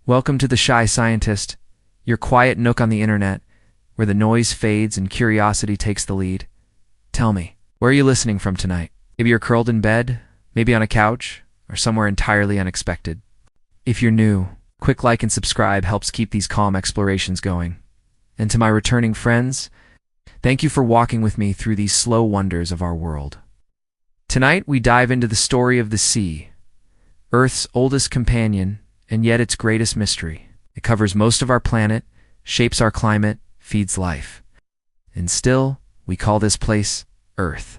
Welcome to the Shy Scientist, your quiet nook on the internet, where the noise fades and curiosity takes the lead. Tell me, where are you listening from tonight? Maybe you're curled in bed, maybe on a couch, or somewhere entirely unexpected. If you're new, quick like and subscribe helps keep these calm explorations going. And to my returning friends, thank you for walking with me through these slow wonders of our world. Tonight we dive into the story of the sea, Earth's oldest companion, and yet its greatest mystery. It covers most of our planet, shapes our climate, feeds life. And still, we call this place Earth.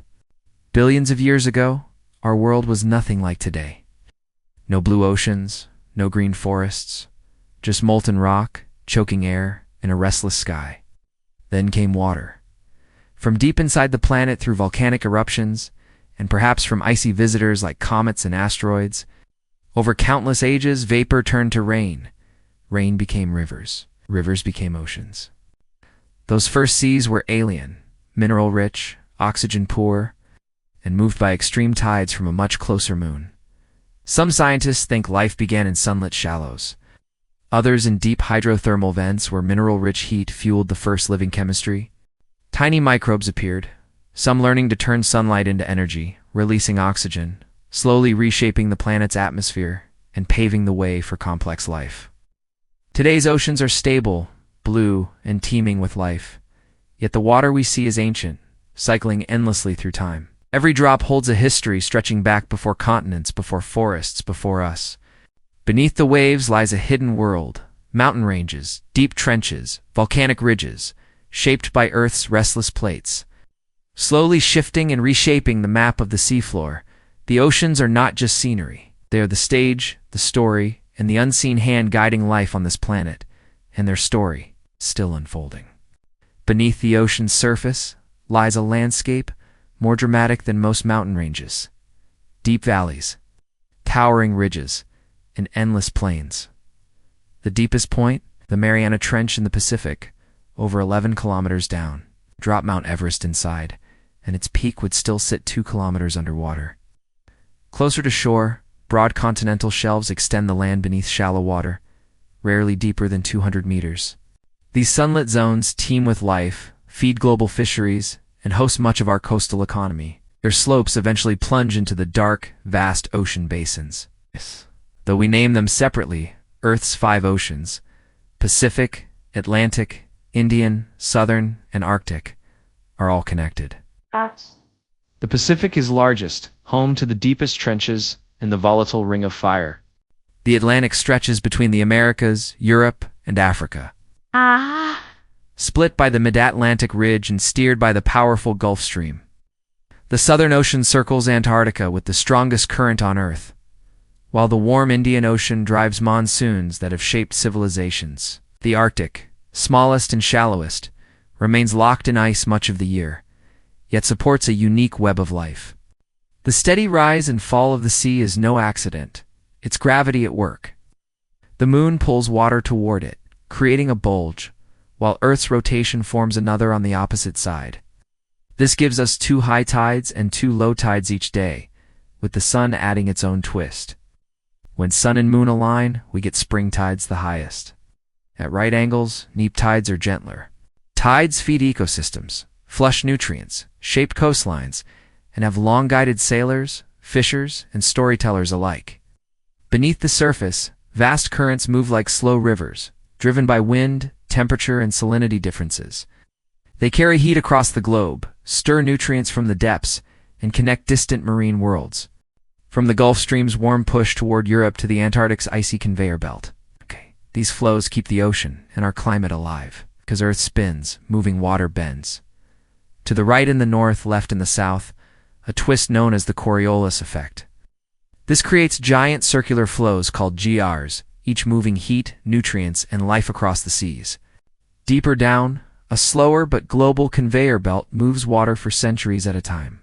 Billions of years ago, our world was nothing like today. No blue oceans, no green forests, just molten rock, choking air, and a restless sky. Then came water. From deep inside the planet through volcanic eruptions, and perhaps from icy visitors like comets and asteroids, over countless ages, vapor turned to rain. Rain became rivers. Rivers became oceans. Those first seas were alien, mineral-rich, oxygen-poor, and moved by extreme tides from a much closer moon. Some scientists think life began in sunlit shallows. Others in deep hydrothermal vents where mineral-rich heat fueled the first living chemistry. Tiny microbes appeared, some learning to turn sunlight into energy, releasing oxygen, slowly reshaping the planet's atmosphere and paving the way for complex life. Today's oceans are stable, blue, and teeming with life. Yet the water we see is ancient, cycling endlessly through time. Every drop holds a history stretching back before continents, before forests, before us. Beneath the waves lies a hidden world, mountain ranges, deep trenches, volcanic ridges, shaped by Earth's restless plates. Slowly shifting and reshaping the map of the seafloor, the oceans are not just scenery. They are the stage, the story, and the unseen hand guiding life on this planet, and their story still unfolding. Beneath the ocean's surface lies a landscape more dramatic than most mountain ranges. Deep valleys, towering ridges, and endless plains. The deepest point, the Mariana Trench in the Pacific, over 11 kilometers down. Drop Mount Everest inside, and its peak would still sit 2 kilometers underwater. Closer to shore, broad continental shelves extend the land beneath shallow water, rarely deeper than 200 meters. These sunlit zones teem with life, feed global fisheries, and host much of our coastal economy. Their slopes eventually plunge into the dark, vast ocean basins. Though we name them separately, Earth's 5 oceans, Pacific, Atlantic, Indian, Southern, and Arctic, are all connected. The Pacific is largest, home to the deepest trenches and the volatile Ring of Fire. The Atlantic stretches between the Americas, Europe, and Africa. Split by the Mid-Atlantic Ridge and steered by the powerful Gulf Stream. The Southern Ocean circles Antarctica with the strongest current on Earth, while the warm Indian Ocean drives monsoons that have shaped civilizations. The Arctic, smallest and shallowest, remains locked in ice much of the year, yet supports a unique web of life. The steady rise and fall of the sea is no accident. It's gravity at work. The moon pulls water toward it, creating a bulge, while Earth's rotation forms another on the opposite side. This gives us 2 high tides and 2 low tides each day, with the sun adding its own twist. When sun and moon align, we get spring tides the highest. At right angles, neap tides are gentler. Tides feed ecosystems, flush nutrients, shape coastlines, and have long guided sailors, fishers, and storytellers alike. Beneath the surface, vast currents move like slow rivers, driven by wind, temperature, and salinity differences. They carry heat across the globe, stir nutrients from the depths, and connect distant marine worlds. From the Gulf Stream's warm push toward Europe to the Antarctic's icy conveyor belt. These flows keep the ocean and our climate alive, because Earth spins, moving water bends. To the right in the north, left in the south, a twist known as the Coriolis effect. This creates giant circular flows called GRs, each moving heat, nutrients, and life across the seas. Deeper down, a slower but global conveyor belt moves water for centuries at a time.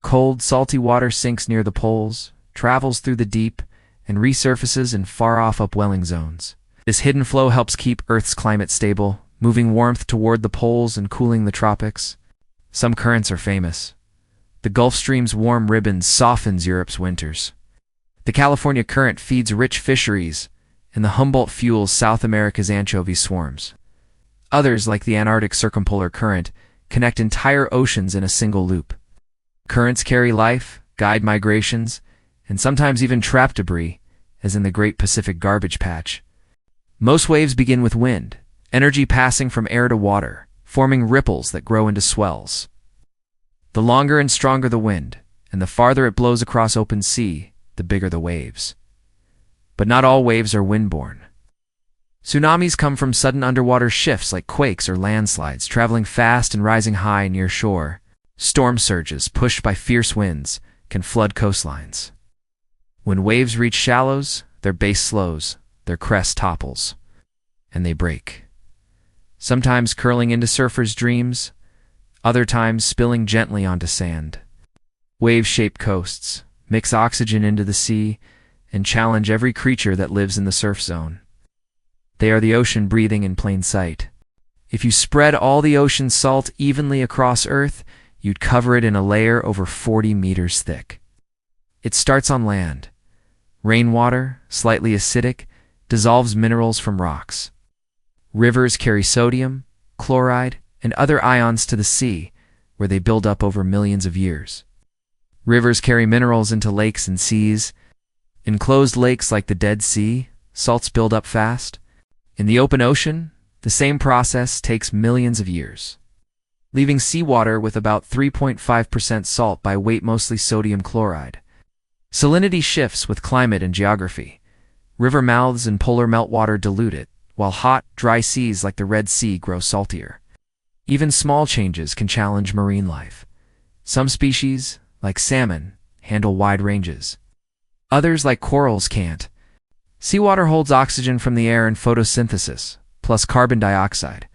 Cold, salty water sinks near the poles, travels through the deep, and resurfaces in far-off upwelling zones. This hidden flow helps keep Earth's climate stable, moving warmth toward the poles and cooling the tropics. Some currents are famous. The Gulf Stream's warm ribbon softens Europe's winters. The California current feeds rich fisheries and the Humboldt fuels South America's anchovy swarms. Others, like the Antarctic Circumpolar Current, connect entire oceans in a single loop. Currents carry life, guide migrations, and sometimes even trap debris, as in the Great Pacific Garbage Patch. Most waves begin with wind, energy passing from air to water, forming ripples that grow into swells. The longer and stronger the wind, and the farther it blows across open sea, the bigger the waves. But not all waves are windborne. Tsunamis come from sudden underwater shifts like quakes or landslides, traveling fast and rising high near shore. Storm surges, pushed by fierce winds, can flood coastlines. When waves reach shallows, their base slows, their crest topples, and they break. Sometimes curling into surfers' dreams, other times spilling gently onto sand. Waves shape coasts, mix oxygen into the sea, and challenge every creature that lives in the surf zone. They are the ocean breathing in plain sight. If you spread all the ocean's salt evenly across Earth, you'd cover it in a layer over 40 meters thick. It starts on land. Rainwater, slightly acidic, dissolves minerals from rocks. Rivers carry sodium, chloride, and other ions to the sea, where they build up over millions of years. Rivers carry minerals into lakes and seas. In closed lakes like the Dead Sea, salts build up fast. In the open ocean, the same process takes millions of years, leaving seawater with about 3.5% salt by weight, mostly sodium chloride. Salinity shifts with climate and geography. River mouths and polar meltwater dilute it, while hot, dry seas like the Red Sea grow saltier. Even small changes can challenge marine life. Some species, like salmon, handle wide ranges. Others, like corals, can't. Seawater holds oxygen from the air in photosynthesis, plus carbon dioxide,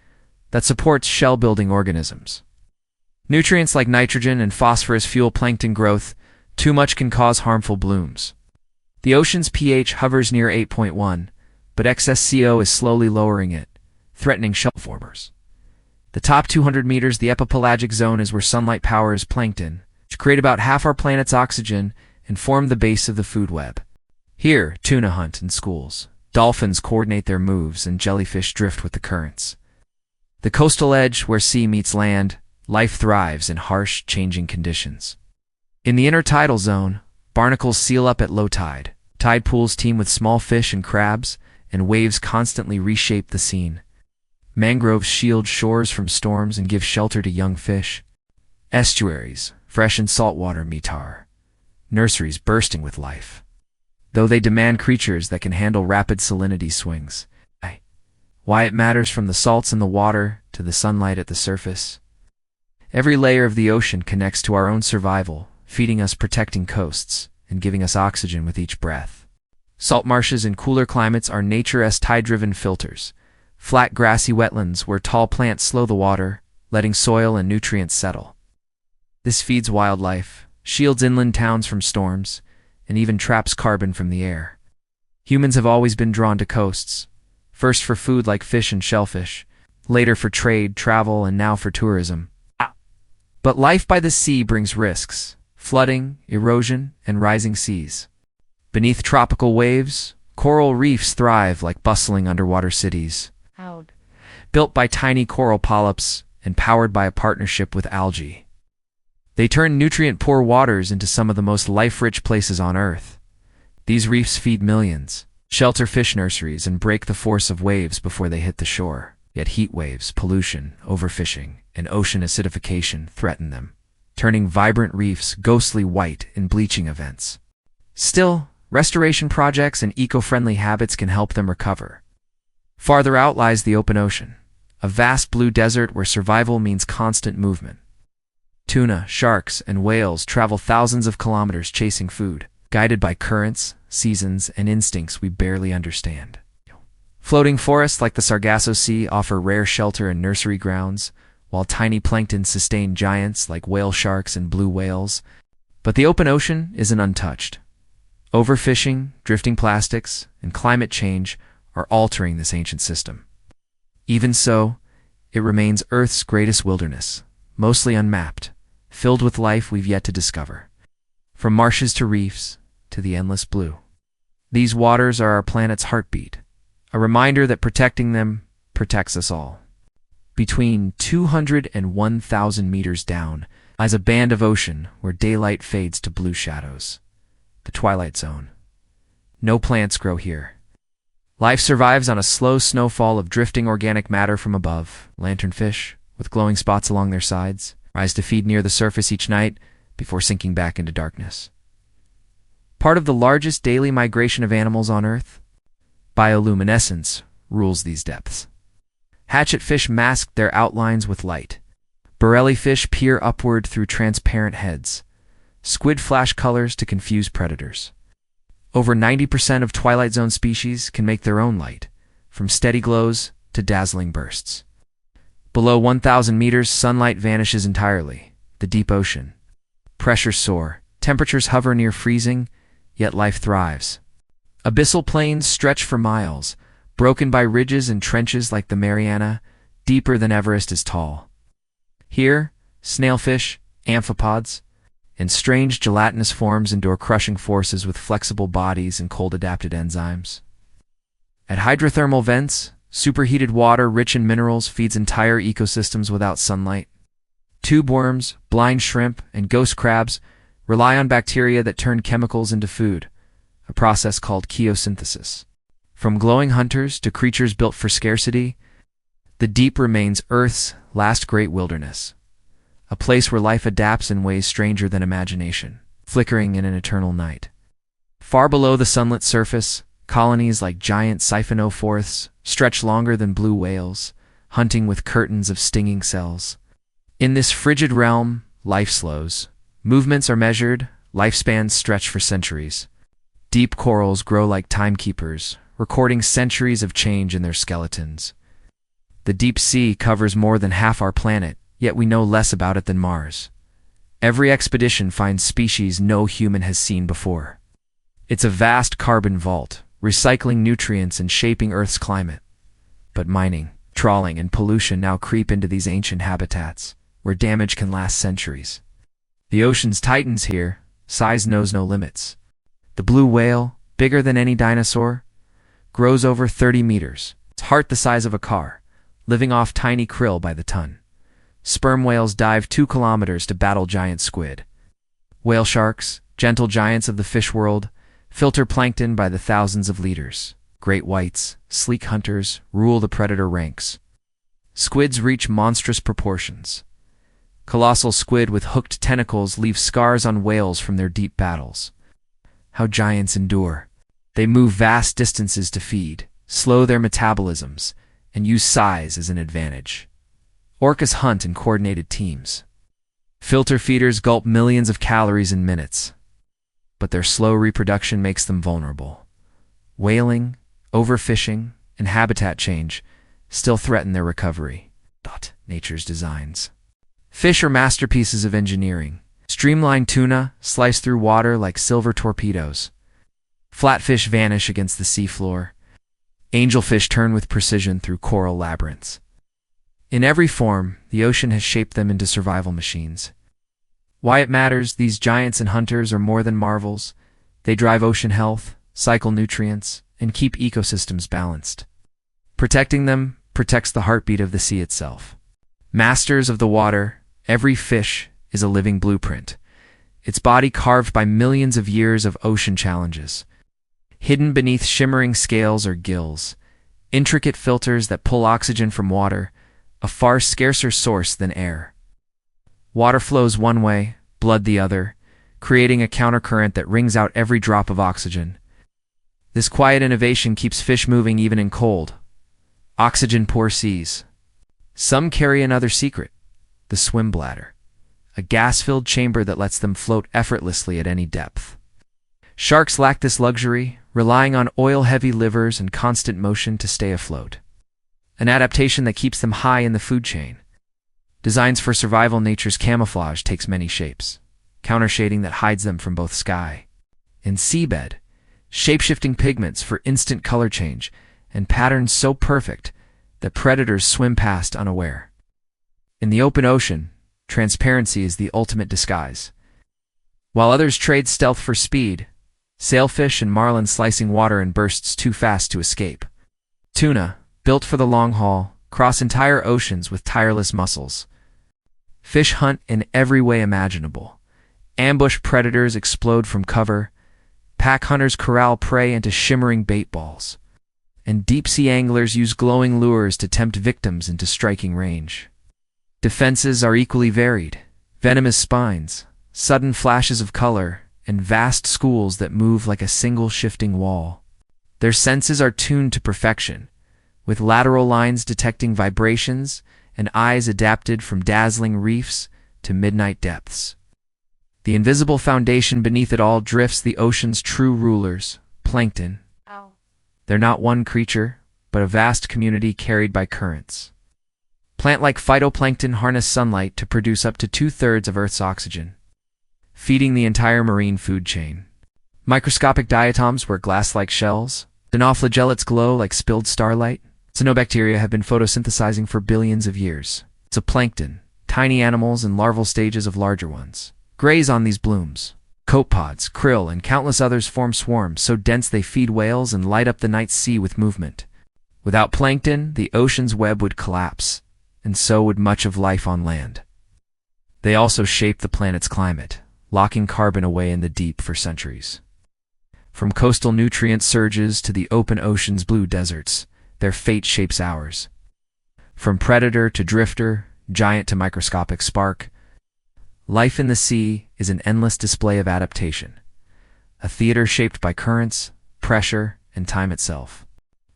that supports shell-building organisms. Nutrients like nitrogen and phosphorus fuel plankton growth. Too much can cause harmful blooms. The ocean's pH hovers near 8.1, but excess CO is slowly lowering it, threatening shell formers. The top 200 meters, the epipelagic zone, is where sunlight powers plankton, which create about half our planet's oxygen and form the base of the food web. Here, tuna hunt in schools, dolphins coordinate their moves, and jellyfish drift with the currents. The coastal edge, where sea meets land, life thrives in harsh, changing conditions. In the intertidal zone, barnacles seal up at low tide. Tide pools teem with small fish and crabs, and waves constantly reshape the scene. Mangroves shield shores from storms and give shelter to young fish. Estuaries, fresh and saltwater, meet our nurseries bursting with life, though they demand creatures that can handle rapid salinity swings. Why it matters, from the salts in the water to the sunlight at the surface. Every layer of the ocean connects to our own survival, feeding us, protecting coasts, and giving us oxygen with each breath. Salt marshes in cooler climates are nature's tide-driven filters, flat grassy wetlands where tall plants slow the water, letting soil and nutrients settle. This feeds wildlife, shields inland towns from storms, and even traps carbon from the air. Humans have always been drawn to coasts, first for food like fish and shellfish, later for trade, travel, and now for tourism. But life by the sea brings risks: flooding, erosion, and rising seas. Beneath tropical waves, coral reefs thrive like bustling underwater cities, built by tiny coral polyps and powered by a partnership with algae. They turn nutrient-poor waters into some of the most life-rich places on Earth. These reefs feed millions, shelter fish nurseries, and break the force of waves before they hit the shore. Yet heat waves, pollution, overfishing, and ocean acidification threaten them, turning vibrant reefs ghostly white in bleaching events. Still, restoration projects and eco-friendly habits can help them recover. Farther out lies the open ocean, a vast blue desert where survival means constant movement. Tuna, sharks, and whales travel thousands of kilometers chasing food, guided by currents, seasons, and instincts we barely understand. Floating forests like the Sargasso Sea offer rare shelter and nursery grounds, while tiny plankton sustain giants like whale sharks and blue whales. But the open ocean isn't untouched. Overfishing, drifting plastics, and climate change are altering this ancient system. Even so, it remains Earth's greatest wilderness, mostly unmapped, filled with life we've yet to discover. From marshes to reefs, to the endless blue. These waters are our planet's heartbeat, a reminder that protecting them protects us all. Between 200 and 1,000 meters down lies a band of ocean where daylight fades to blue shadows. The twilight zone. No plants grow here. Life survives on a slow snowfall of drifting organic matter from above. Lanternfish, with glowing spots along their sides, rise to feed near the surface each night before sinking back into darkness. Part of the largest daily migration of animals on Earth, bioluminescence rules these depths. Hatchetfish mask their outlines with light. Borelli fish peer upward through transparent heads. Squid flash colors to confuse predators. Over 90% of Twilight Zone species can make their own light, from steady glows to dazzling bursts. Below 1,000 meters, sunlight vanishes entirely. The deep ocean. Pressures soar. Temperatures hover near freezing, yet life thrives. Abyssal plains stretch for miles, broken by ridges and trenches like the Mariana, deeper than Everest is tall. Here, snailfish, amphipods, and strange gelatinous forms endure crushing forces with flexible bodies and cold-adapted enzymes. At hydrothermal vents, superheated water rich in minerals feeds entire ecosystems without sunlight. Tube worms, blind shrimp, and ghost crabs rely on bacteria that turn chemicals into food, a process called chemosynthesis. From glowing hunters to creatures built for scarcity, the deep remains Earth's last great wilderness, a place where life adapts in ways stranger than imagination, flickering in an eternal night. Far below the sunlit surface, colonies like giant siphonophores stretch longer than blue whales, hunting with curtains of stinging cells. In this frigid realm, life slows. Movements are measured, lifespans stretch for centuries. Deep corals grow like timekeepers, recording centuries of change in their skeletons. The deep sea covers more than half our planet, yet we know less about it than Mars. Every expedition finds species no human has seen before. It's a vast carbon vault, recycling nutrients and shaping Earth's climate. But mining, trawling, and pollution now creep into these ancient habitats, where damage can last centuries. The ocean's titans here, size knows no limits. The blue whale, bigger than any dinosaur, grows over 30 meters, its heart the size of a car, living off tiny krill by the ton. Sperm whales dive 2 kilometers to battle giant squid. Whale sharks, gentle giants of the fish world, filter plankton by the thousands of liters. Great whites, sleek hunters, rule the predator ranks. Squids reach monstrous proportions. Colossal squid with hooked tentacles leave scars on whales from their deep battles. How giants endure. They move vast distances to feed, slow their metabolisms, and use size as an advantage. Orcas hunt in coordinated teams. Filter feeders gulp millions of calories in minutes, but their slow reproduction makes them vulnerable. Whaling, overfishing, and habitat change still threaten their recovery. Nature's designs. Fish are masterpieces of engineering. Streamlined tuna slice through water like silver torpedoes. Flatfish vanish against the seafloor. Angelfish turn with precision through coral labyrinths. In every form, the ocean has shaped them into survival machines. Why it matters, these giants and hunters are more than marvels. They drive ocean health, cycle nutrients, and keep ecosystems balanced. Protecting them protects the heartbeat of the sea itself. Masters of the water, every fish is a living blueprint, its body carved by millions of years of ocean challenges. Hidden beneath shimmering scales are gills, intricate filters that pull oxygen from water, a far scarcer source than air. Water flows one way, blood the other, creating a countercurrent that wrings out every drop of oxygen. This quiet innovation keeps fish moving even in cold, oxygen-poor seas. Some carry another secret, the swim bladder, a gas-filled chamber that lets them float effortlessly at any depth. Sharks lack this luxury, relying on oil-heavy livers and constant motion to stay afloat. An adaptation that keeps them high in the food chain. Designs for survival, nature's camouflage takes many shapes. Countershading that hides them from both sky and seabed, shape-shifting pigments for instant color change, and patterns so perfect that predators swim past unaware. In the open ocean, transparency is the ultimate disguise. While others trade stealth for speed, sailfish and marlin slicing water in bursts too fast to escape. Tuna, built for the long haul, cross entire oceans with tireless muscles. Fish hunt in every way imaginable. Ambush predators explode from cover. Pack hunters corral prey into shimmering bait balls. And deep-sea anglers use glowing lures to tempt victims into striking range. Defenses are equally varied. Venomous spines, sudden flashes of color, and vast schools that move like a single shifting wall. Their senses are tuned to perfection, with lateral lines detecting vibrations and eyes adapted from dazzling reefs to midnight depths. The invisible foundation beneath it all drifts the ocean's true rulers, plankton. Ow. They're not one creature, but a vast community carried by currents. Plant-like phytoplankton harness sunlight to produce up to 2/3 of Earth's oxygen, feeding the entire marine food chain. Microscopic diatoms wear glass-like shells. Dinoflagellates glow like spilled starlight. Cyanobacteria have been photosynthesizing for billions of years. Zooplankton, tiny animals in larval stages of larger ones, graze on these blooms. Copepods, krill, and countless others form swarms so dense they feed whales and light up the night sea with movement. Without plankton, the ocean's web would collapse, and so would much of life on land. They also shape the planet's climate, locking carbon away in the deep for centuries. From coastal nutrient surges to the open ocean's blue deserts, their fate shapes ours. From predator to drifter, giant to microscopic spark, life in the sea is an endless display of adaptation, a theater shaped by currents, pressure, and time itself.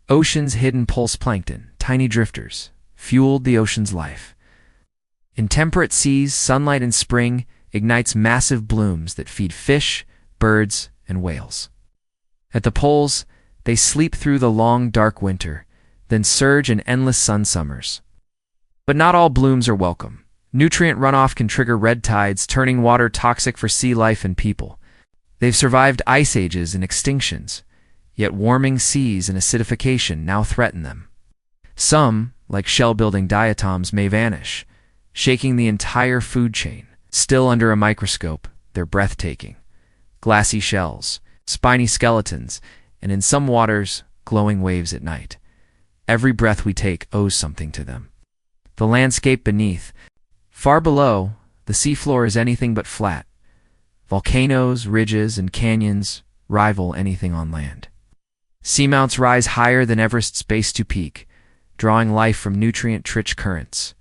Ocean's hidden pulse plankton, tiny drifters, fueled the ocean's life. In temperate seas, sunlight in spring ignites massive blooms that feed fish, birds, and whales. At the poles, they sleep through the long, dark winter, then surge in endless sun summers. But not all blooms are welcome. Nutrient runoff can trigger red tides, turning water toxic for sea life and people. They've survived ice ages and extinctions, yet warming seas and acidification now threaten them. Some, like shell-building diatoms, may vanish, shaking the entire food chain. Still under a microscope, they're breathtaking. Glassy shells, spiny skeletons, and in some waters, glowing waves at night. Every breath we take owes something to them. The landscape beneath. Far below, the seafloor is anything but flat. Volcanoes, ridges, and canyons rival anything on land. Seamounts rise higher than Everest's base to peak, drawing life from nutrient-rich currents.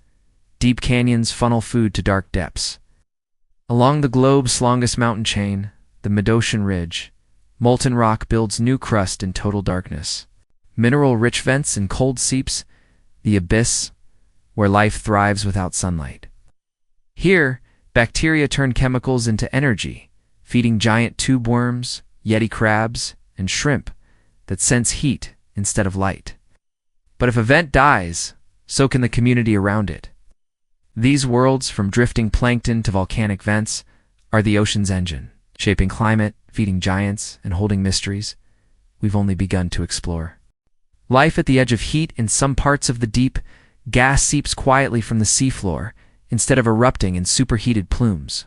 Deep canyons funnel food to dark depths. Along the globe's longest mountain chain, the mid-ocean ridge, molten rock builds new crust in total darkness. Mineral-rich vents and cold seeps, the abyss, where life thrives without sunlight. Here, bacteria turn chemicals into energy, feeding giant tube worms, yeti crabs, and shrimp that sense heat instead of light. But if a vent dies, so can the community around it. These worlds, from drifting plankton to volcanic vents, are the ocean's engine, shaping climate, feeding giants, and holding mysteries we've only begun to explore. Life at the edge of heat. In some parts of the deep, gas seeps quietly from the seafloor instead of erupting in superheated plumes.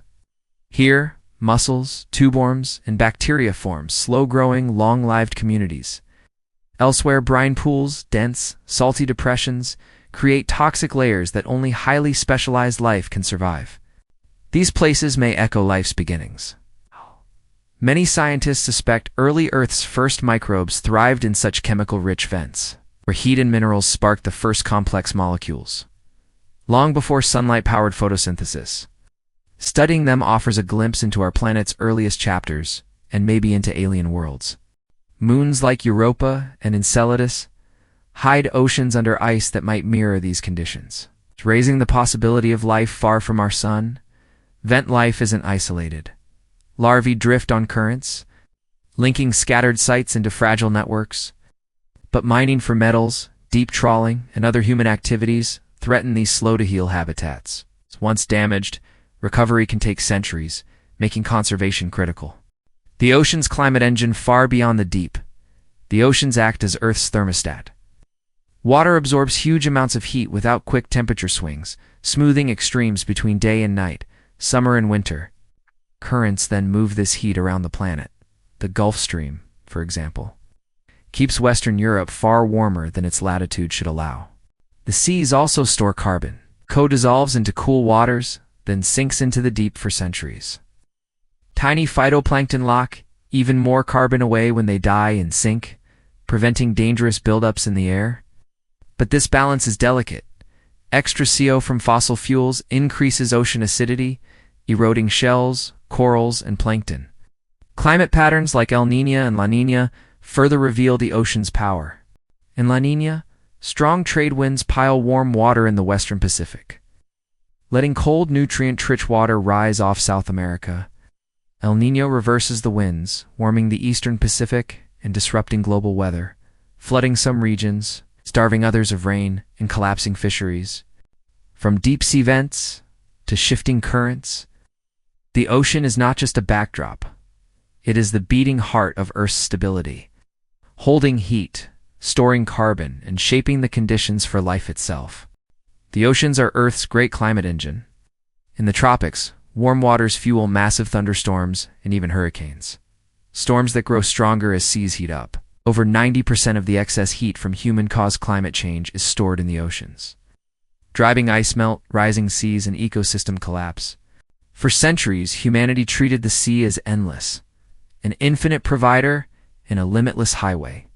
Here, mussels, tubeworms, and bacteria form slow-growing, long-lived communities. Elsewhere, brine pools, dense, salty depressions, create toxic layers that only highly specialized life can survive. These places may echo life's beginnings. Many scientists suspect early Earth's first microbes thrived in such chemical-rich vents, where heat and minerals sparked the first complex molecules, long before sunlight-powered photosynthesis. Studying them offers a glimpse into our planet's earliest chapters, and maybe into alien worlds. Moons like Europa and Enceladus hide oceans under ice that might mirror these conditions, raising the possibility of life far from our sun. Vent life isn't isolated. Larvae drift on currents, linking scattered sites into fragile networks. But mining for metals, deep trawling, and other human activities threaten these slow-to-heal habitats. Once damaged, recovery can take centuries, making conservation critical. The ocean's climate engine far beyond the deep. The oceans act as Earth's thermostat. Water absorbs huge amounts of heat without quick temperature swings, smoothing extremes between day and night, summer and winter. Currents then move this heat around the planet. The Gulf Stream, for example, keeps Western Europe far warmer than its latitude should allow. The seas also store carbon, co-dissolves into cool waters, then sinks into the deep for centuries. Tiny phytoplankton lock even more carbon away when they die and sink, preventing dangerous buildups in the air. But this balance is delicate. Extra CO from fossil fuels increases ocean acidity, eroding shells, corals, and plankton. Climate patterns like El Niño and La Niña further reveal the ocean's power. In La Niña, strong trade winds pile warm water in the western Pacific, letting cold, nutrient-rich water rise off South America. El Niño reverses the winds, warming the eastern Pacific and disrupting global weather, flooding some regions, starving others of rain, and collapsing fisheries. From deep-sea vents to shifting currents, the ocean is not just a backdrop. It is the beating heart of Earth's stability, holding heat, storing carbon, and shaping the conditions for life itself. The oceans are Earth's great climate engine. In the tropics, warm waters fuel massive thunderstorms and even hurricanes, storms that grow stronger as seas heat up. Over 90% of the excess heat from human-caused climate change is stored in the oceans, driving ice melt, rising seas, and ecosystem collapse. For centuries, humanity treated the sea as endless, an infinite provider and a limitless highway.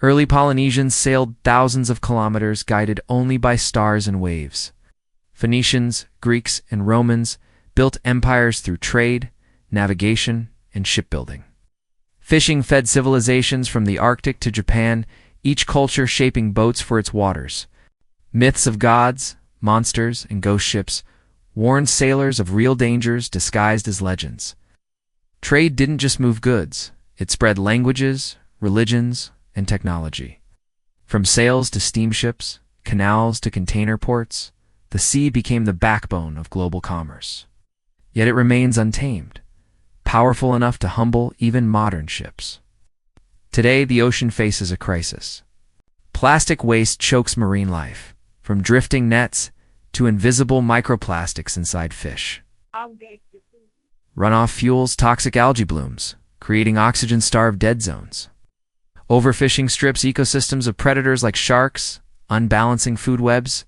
Early Polynesians sailed thousands of kilometers, guided only by stars and waves. Phoenicians, Greeks, and Romans built empires through trade, navigation, and shipbuilding. Fishing fed civilizations from the Arctic to Japan, each culture shaping boats for its waters. Myths of gods, monsters, and ghost ships warned sailors of real dangers disguised as legends. Trade didn't just move goods, it spread languages, religions, and technology. From sails to steamships, canals to container ports, the sea became the backbone of global commerce. Yet it remains untamed, powerful enough to humble even modern ships. Today, the ocean faces a crisis. Plastic waste chokes marine life, from drifting nets to invisible microplastics inside fish. Runoff fuels toxic algae blooms, creating oxygen-starved dead zones. Overfishing strips ecosystems of predators like sharks, unbalancing food webs.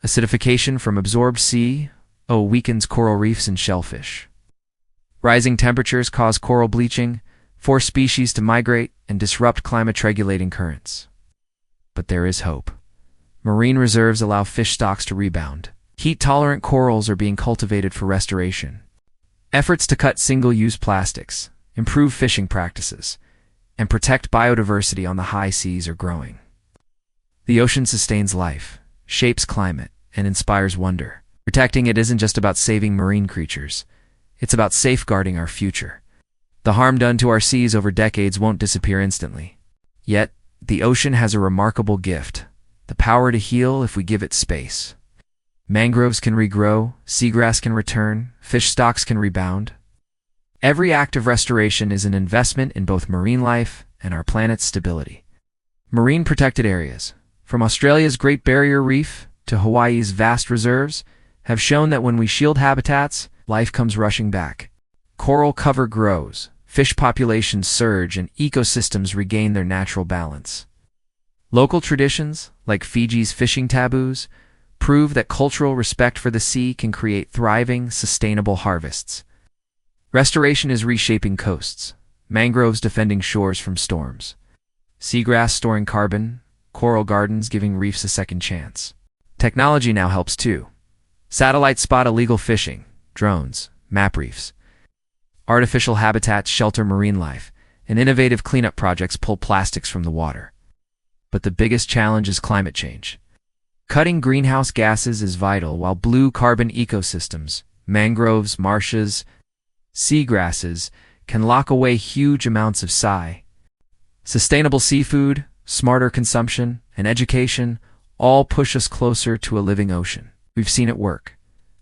Acidification from absorbed CO weakens coral reefs and shellfish. Rising temperatures cause coral bleaching, force species to migrate, and disrupt climate-regulating currents. But there is hope. Marine reserves allow fish stocks to rebound. Heat-tolerant corals are being cultivated for restoration. Efforts to cut single-use plastics, improve fishing practices, and protect biodiversity on the high seas are growing. The ocean sustains life, shapes climate, and inspires wonder. Protecting it isn't just about saving marine creatures. It's about safeguarding our future. The harm done to our seas over decades won't disappear instantly. Yet, the ocean has a remarkable gift, the power to heal if we give it space. Mangroves can regrow, seagrass can return, fish stocks can rebound. Every act of restoration is an investment in both marine life and our planet's stability. Marine protected areas, from Australia's Great Barrier Reef to Hawaii's vast reserves, have shown that when we shield habitats, life comes rushing back. Coral cover grows, fish populations surge, and ecosystems regain their natural balance. Local traditions, like Fiji's fishing taboos, prove that cultural respect for the sea can create thriving, sustainable harvests. Restoration is reshaping coasts, mangroves defending shores from storms, seagrass storing carbon, coral gardens giving reefs a second chance. Technology now helps too. Satellites spot illegal fishing, drones map reefs. Artificial habitats shelter marine life, and innovative cleanup projects pull plastics from the water. But the biggest challenge is climate change. Cutting greenhouse gases is vital, while blue carbon ecosystems, mangroves, marshes, seagrasses, can lock away huge amounts of CO2. Sustainable seafood, smarter consumption, and education all push us closer to a living ocean. We've seen it work.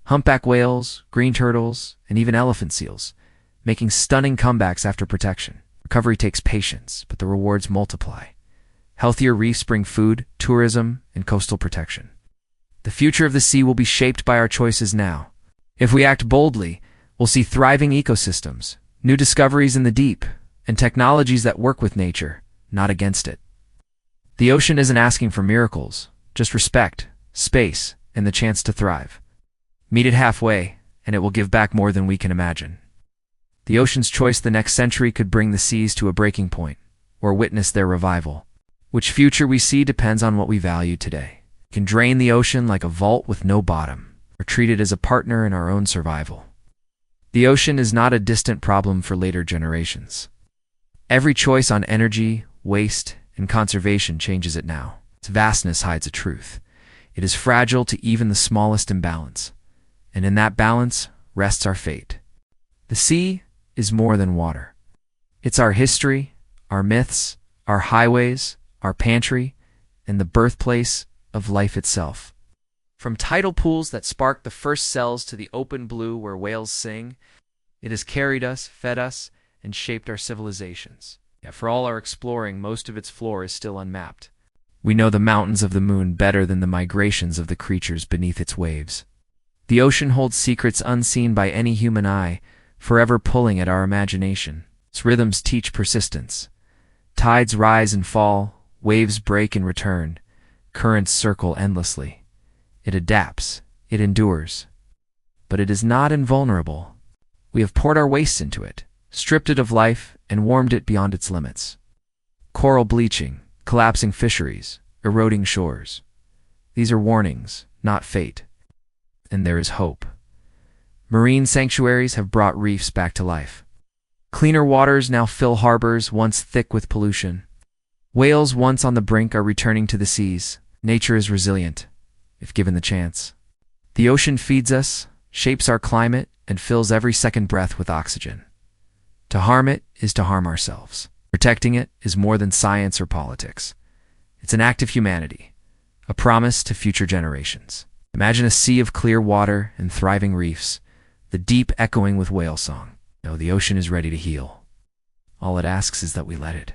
Humpback whales, green turtles, and even elephant seals, making stunning comebacks after protection. Recovery takes patience, but the rewards multiply. Healthier reefs bring food, tourism, and coastal protection. The future of the sea will be shaped by our choices now. If we act boldly, we'll see thriving ecosystems, new discoveries in the deep, and technologies that work with nature, not against it. The ocean isn't asking for miracles, just respect, space, and the chance to thrive. Meet it halfway, and it will give back more than we can imagine. The ocean's choice the next century could bring the seas to a breaking point, or witness their revival. Which future we see depends on what we value today. We can drain the ocean like a vault with no bottom, or treat it as a partner in our own survival. The ocean is not a distant problem for later generations. Every choice on energy, waste, and conservation changes it now. Its vastness hides a truth. It is fragile to even the smallest imbalance, and in that balance rests our fate. The sea is more than water. It's our history, our myths, our highways, our pantry, and the birthplace of life itself. From tidal pools that sparked the first cells to the open blue where whales sing, it has carried us, fed us, and shaped our civilizations. Yet for all our exploring, most of its floor is still unmapped. We know the mountains of the moon better than the migrations of the creatures beneath its waves. The ocean holds secrets unseen by any human eye, forever pulling at our imagination. Its rhythms teach persistence. Tides rise and fall, waves break and return, currents circle endlessly. It adapts, it endures. But it is not invulnerable. We have poured our wastes into it, stripped it of life, and warmed it beyond its limits. Coral bleaching, collapsing fisheries, eroding shores. These are warnings, not fate. And there is hope. Marine sanctuaries have brought reefs back to life. Cleaner waters now fill harbors once thick with pollution. Whales once on the brink are returning to the seas. Nature is resilient, if given the chance. The ocean feeds us, shapes our climate, and fills every second breath with oxygen. To harm it is to harm ourselves. Protecting it is more than science or politics. It's an act of humanity, a promise to future generations. Imagine a sea of clear water and thriving reefs, the deep echoing with whale song. No, the ocean is ready to heal. All it asks is that we let it.